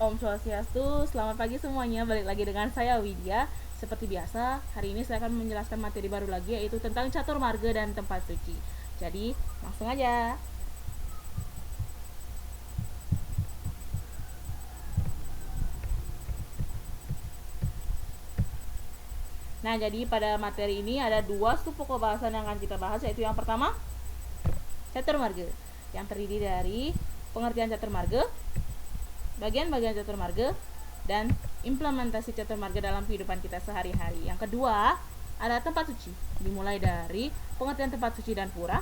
Om Swastiastu, selamat pagi semuanya. Balik lagi dengan saya Widya. Seperti biasa, hari ini saya akan menjelaskan materi baru lagi, yaitu tentang catur marga dan tempat suci. Jadi, langsung aja. Nah, jadi pada materi ini ada dua pokok bahasan yang akan kita bahas, yaitu yang pertama, catur marga, yang terdiri dari pengertian catur marga, bagian-bagian catur marga, dan implementasi catur marga dalam kehidupan kita sehari-hari. Yang kedua, ada tempat suci, dimulai dari pengertian tempat suci dan pura,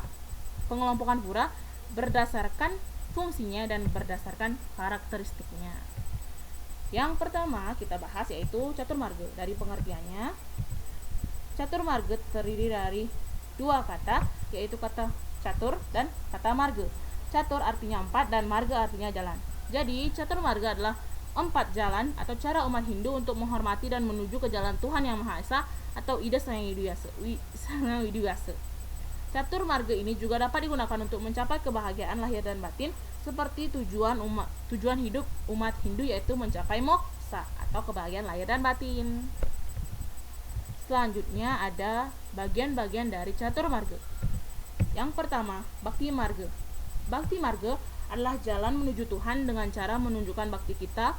pengelompokan pura berdasarkan fungsinya dan berdasarkan karakteristiknya. Yang pertama kita bahas yaitu catur marga. Dari pengertiannya, catur marga terdiri dari dua kata, yaitu kata catur dan kata marga. Catur artinya 4 dan marga artinya jalan. Jadi catur marga adalah 4 jalan atau cara umat Hindu untuk menghormati dan menuju ke jalan Tuhan Yang Maha Esa atau Ida Sang Widiwasa. Catur marga ini juga dapat digunakan untuk mencapai kebahagiaan lahir dan batin, seperti tujuan hidup umat Hindu, yaitu mencapai moksa atau kebahagiaan lahir dan batin. Selanjutnya ada bagian-bagian dari catur marga. Yang pertama, bakti marga. Bakti marga adalah jalan menuju Tuhan dengan cara menunjukkan bakti kita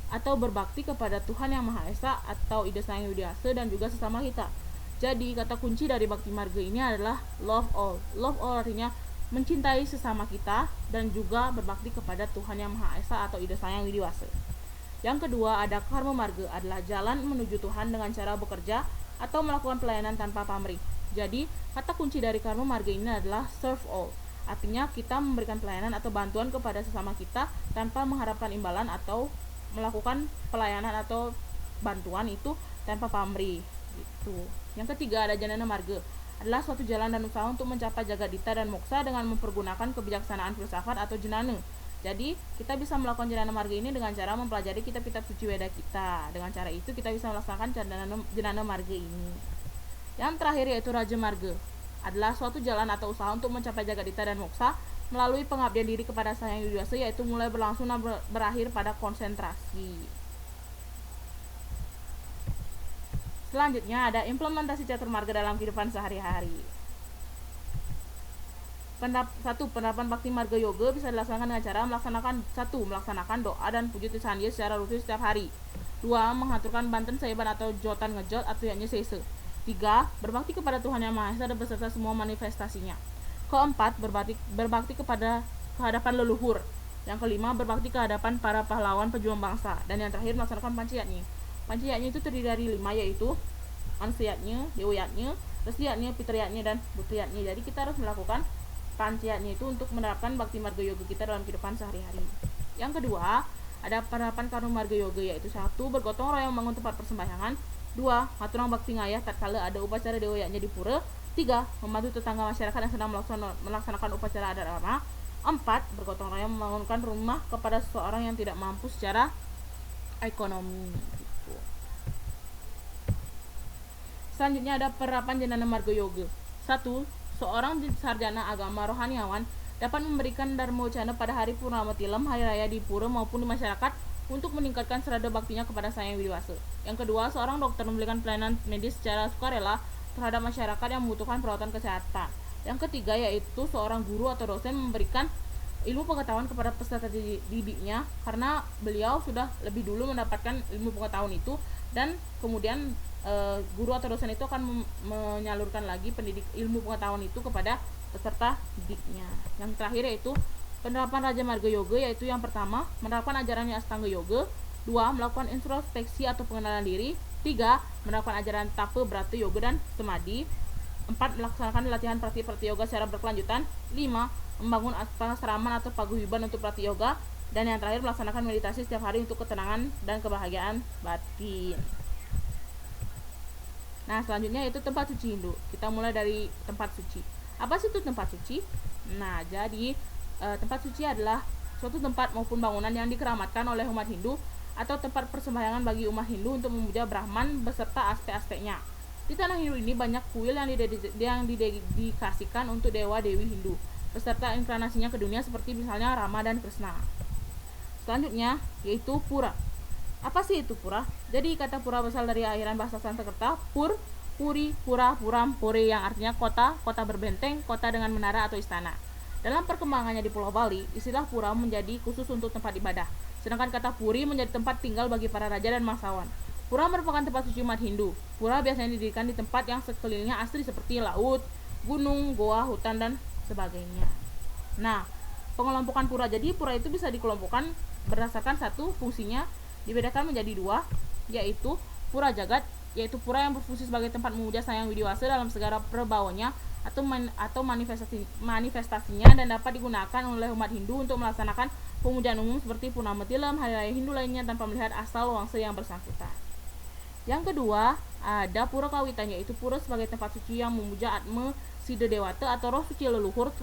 atau berbakti kepada Tuhan Yang Maha Esa atau Ida Sang Widiwasa dan juga sesama kita. Jadi kata kunci dari bakti marga ini adalah love all. Love all artinya mencintai sesama kita dan juga berbakti kepada Tuhan Yang Maha Esa atau Ida Sang Widiwasa. Yang kedua ada karma marga, adalah jalan menuju Tuhan dengan cara bekerja atau melakukan pelayanan tanpa pamrih. Jadi kata kunci dari karma marga ini adalah serve all. Artinya kita memberikan pelayanan atau bantuan kepada sesama kita tanpa mengharapkan imbalan atau melakukan pelayanan atau bantuan itu tanpa pamrih gitu. Yang ketiga ada janana marga, adalah suatu jalan dan usaha untuk mencapai jagadita dan moksa dengan mempergunakan kebijaksanaan filsafat atau janana. Jadi kita bisa melakukan janana marga ini dengan cara mempelajari kitab-kitab suci Weda kita. Dengan cara itu kita bisa melaksanakan janana marga ini. Yang terakhir yaitu raja marga, adalah suatu jalan atau usaha untuk mencapai jagadita dan moksa melalui pengabdian diri kepada Sang Hyang Widiwasa, yaitu mulai berlangsung dan berakhir pada konsentrasi. Selanjutnya ada implementasi catur marga dalam kehidupan sehari-hari. Penerapan bakti marga yoga bisa dilaksanakan dengan cara melaksanakan doa dan puji sandia secara rutin setiap hari. 2. Mengaturkan banten saiban atau jotan ngejot atau yakni sese. 3. Berbakti kepada Tuhan Yang Maha Esa dan beserta semua manifestasinya. Keempat, berbakti kepada kehadapan leluhur. Yang kelima, berbakti ke hadapan para pahlawan pejuang bangsa. Dan yang terakhir, melaksanakan panciyatnya. Panciyatnya itu terdiri dari 5, yaitu ansiyatnya, dewayatnya, resiyatnya, pitriyatnya, dan butriyatnya. Jadi kita harus melakukan panciyatnya itu untuk menerapkan bakti marga yoga kita dalam kehidupan sehari-hari. Yang kedua, ada penerapan karma marga yoga, yaitu 1. Bergotong royong membangun tempat persembahyangan. 2. Ngaturang bakti ngayah tatkala ada upacara dewayatnya di pura. 3. Membantu tetangga masyarakat yang sedang melaksanakan upacara adat agama. 4. Bergotong royong membangunkan rumah kepada seseorang yang tidak mampu secara ekonomi gitu. Selanjutnya ada penerapan janana marga yoga. 1. Seorang sarjana agama rohaniawan dapat memberikan dharma wacana pada hari purnama tilam, hari raya di pura maupun di masyarakat untuk meningkatkan serada baktinya kepada Sang Hyang Widiwasa. Yang kedua, seorang dokter memberikan pelayanan medis secara sukarela terhadap masyarakat yang membutuhkan perawatan kesehatan. Yang ketiga yaitu seorang guru atau dosen memberikan ilmu pengetahuan kepada peserta didiknya, karena beliau sudah lebih dulu mendapatkan ilmu pengetahuan itu dan kemudian guru atau dosen itu akan menyalurkan lagi ilmu pengetahuan itu kepada peserta didiknya. Yang terakhir yaitu penerapan Raja Marga Yoga, yaitu yang pertama, menerapkan ajarannya Astanga Yoga. 2. Melakukan introspeksi atau pengenalan diri. 3. Menerapkan ajaran Tapa, Brata, Yoga, dan Samadhi. 4. Melaksanakan latihan praktik-praktik yoga secara berkelanjutan. 5. Membangun asrama atau paguyuban untuk praktik yoga. Dan yang terakhir, melaksanakan meditasi setiap hari untuk ketenangan dan kebahagiaan batin. Nah, selanjutnya yaitu tempat suci Hindu. Kita mulai dari tempat suci. Apa sih itu tempat suci? Nah, jadi tempat suci adalah suatu tempat maupun bangunan yang dikeramatkan oleh umat Hindu atau tempat persembahyangan bagi umat Hindu untuk memuja Brahman beserta aspek-aspeknya. Di tanah Hindu ini banyak kuil yang didedikasikan untuk dewa-dewi Hindu beserta inkarnasinya ke dunia, seperti misalnya Rama dan Krishna. Selanjutnya yaitu pura. Apa sih itu pura? Jadi kata pura berasal dari akhiran bahasa Sanskerta pur, puri, pura, puram, puri yang artinya kota, kota berbenteng, kota dengan menara atau istana. Dalam perkembangannya di Pulau Bali, istilah pura menjadi khusus untuk tempat ibadah, sedangkan kata puri menjadi tempat tinggal bagi para raja dan bangsawan. Pura merupakan tempat suci umat Hindu. Pura biasanya didirikan di tempat yang sekelilingnya asri seperti laut, gunung, goa, hutan, dan sebagainya. Nah, pengelompokan pura. Jadi pura itu bisa dikelompokkan berdasarkan satu fungsinya, dibedakan menjadi dua, yaitu pura jagat, yaitu pura yang berfungsi sebagai tempat memuja Sang Hyang Widi Wasa dalam segala perbauannya atau manifestasinya, dan dapat digunakan oleh umat Hindu untuk melaksanakan pemujaan umum seperti Purnama Tilam, hari raya Hindu lainnya tanpa melihat asal wangsa yang bersangkutan. Yang kedua, ada pura kawitan, yaitu pura sebagai tempat suci yang memuja Atma Sida Dewata atau roh suci leluhur,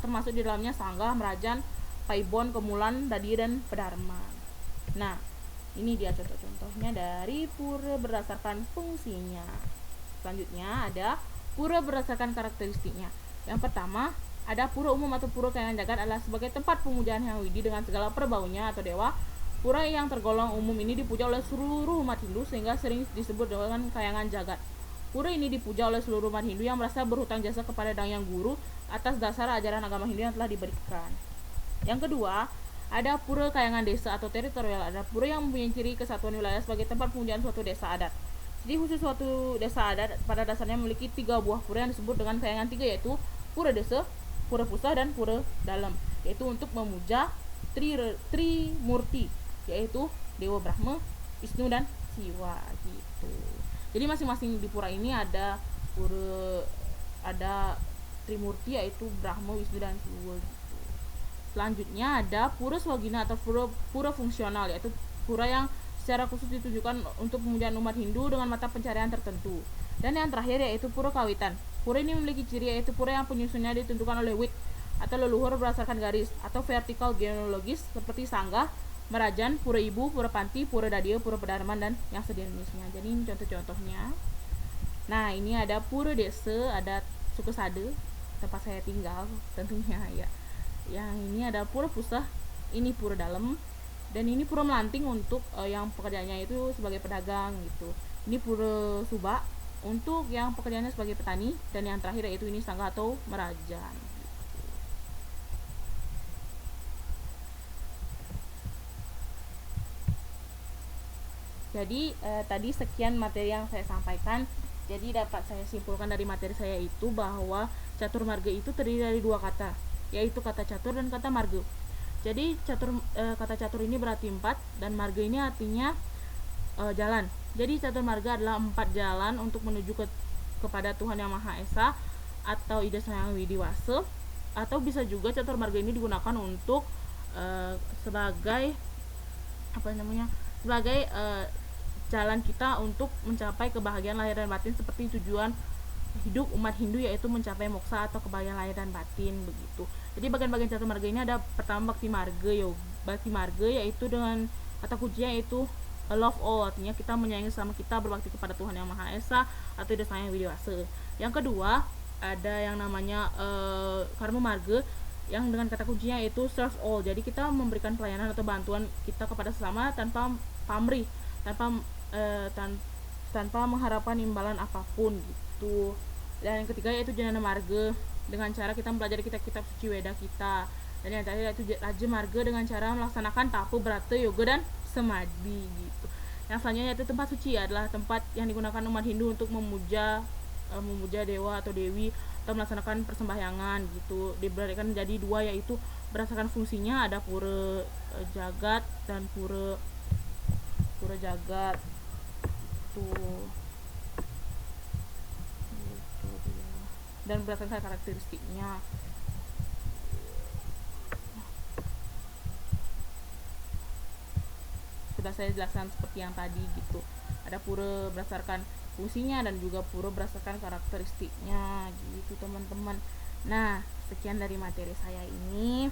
termasuk di dalamnya Sanggah, Merajan, Paibon, Kemulan, Dadi, dan Pedharma. Nah, ini dia contoh-contohnya dari pura berdasarkan fungsinya. Selanjutnya ada pura berdasarkan karakteristiknya. Yang pertama, ada pura umum atau pura kayangan jagat adalah sebagai tempat pemujaan Hyang Widi dengan segala perbaunya atau dewa. Pura yang tergolong umum ini dipuja oleh seluruh umat Hindu sehingga sering disebut dengan kayangan jagat. Pura ini dipuja oleh seluruh umat Hindu yang merasa berhutang jasa kepada Dang Yang Guru atas dasar ajaran agama Hindu yang telah diberikan. Yang kedua, ada pura kayangan desa atau teritorial. Ada pura yang mempunyai ciri kesatuan wilayah sebagai tempat pemujaan suatu desa adat. Jadi khusus suatu desa adat pada dasarnya memiliki 3 buah pura yang disebut dengan kayangan 3, yaitu pura desa, pura pusat, dan pura dalam, yaitu untuk memuja Trimurti, yaitu Dewa Brahma, Wisnu, dan Siwa gitu. Jadi masing-masing di pura ini ada Trimurti, yaitu Brahma, Wisnu, dan Siwa gitu. Selanjutnya ada pura swagina atau pura fungsional, yaitu pura yang secara khusus ditujukan untuk pemujaan umat Hindu dengan mata pencarian tertentu. Dan yang terakhir yaitu pura kawitan. Pura ini memiliki ciri yaitu pura yang penyusunnya ditentukan oleh wit atau leluhur berdasarkan garis atau vertikal genealogis seperti Sanggah, Merajan, Pura Ibu, Pura Panti, Pura Dadia, Pura Pedharman, dan yang sejenisnya. Jadi ini contoh-contohnya. Nah, ini ada pura desa, ada suku Sade, tempat saya tinggal tentunya ya. Yang ini ada pura pusah, ini pura dalam, dan ini pura melanting untuk yang pekerjaannya itu sebagai pedagang gitu. Ini pura subak untuk yang pekerjaannya sebagai petani, dan yang terakhir yaitu ini Sanggah atau Merajan gitu. Jadi tadi sekian materi yang saya sampaikan. Jadi dapat saya simpulkan dari materi saya itu bahwa catur marga itu terdiri dari 2 kata, yaitu kata catur dan kata marga. Jadi kata catur ini berarti 4 dan marga ini artinya jalan. Jadi catur marga adalah 4 jalan untuk menuju kepada Tuhan Yang Maha Esa atau Ida Sang Hyang Widi Wasa, atau bisa juga catur marga ini digunakan untuk sebagai jalan kita untuk mencapai kebahagiaan lahir dan batin seperti tujuan hidup umat Hindu, yaitu mencapai moksa atau kebahagiaan lahir dan batin begitu. Jadi bagian-bagian catur marga ini ada pertama bakti marga. Bakti marga yaitu dengan kata kuncinya yaitu love all, artinya kita menyayangi sama kita, berbakti kepada Tuhan Yang Maha Esa atau Ida Sang Hyang Widi Wasa. Yang kedua ada yang namanya karma marga yang dengan kata kuncinya yaitu serve all. Jadi kita memberikan pelayanan atau bantuan kita kepada sesama tanpa pamrih, tanpa mengharapkan imbalan apapun gitu. Dan yang ketiga yaitu Jnana marga, dengan cara kita mempelajari kitab suci Weda kita. Dan yang terakhir yaitu Raja marga, dengan cara melaksanakan tapu, brata, yoga, dan samadhi gitu. Yang selanjutnya yaitu tempat suci, adalah tempat yang digunakan umat Hindu untuk memuja dewa atau dewi atau melaksanakan persembahyangan gitu. Diberikan menjadi 2, yaitu berdasarkan fungsinya ada pura jagat dan pura jagat tuh. Dan berdasarkan karakteristiknya. Sudah saya jelaskan seperti yang tadi gitu. Ada pura berdasarkan fungsinya dan juga pura berdasarkan karakteristiknya gitu teman-teman. Nah, sekian dari materi saya ini.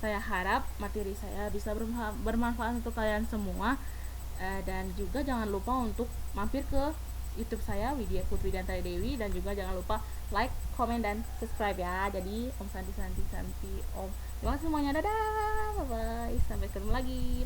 Saya harap materi saya bisa bermanfaat untuk kalian semua. Dan juga jangan lupa untuk mampir ke YouTube saya Widya Putri Dantari Dewi, dan juga jangan lupa like, komen, dan subscribe ya. Jadi Om Santi Om. Terima kasih semuanya, dadah, bye bye, sampai ketemu lagi.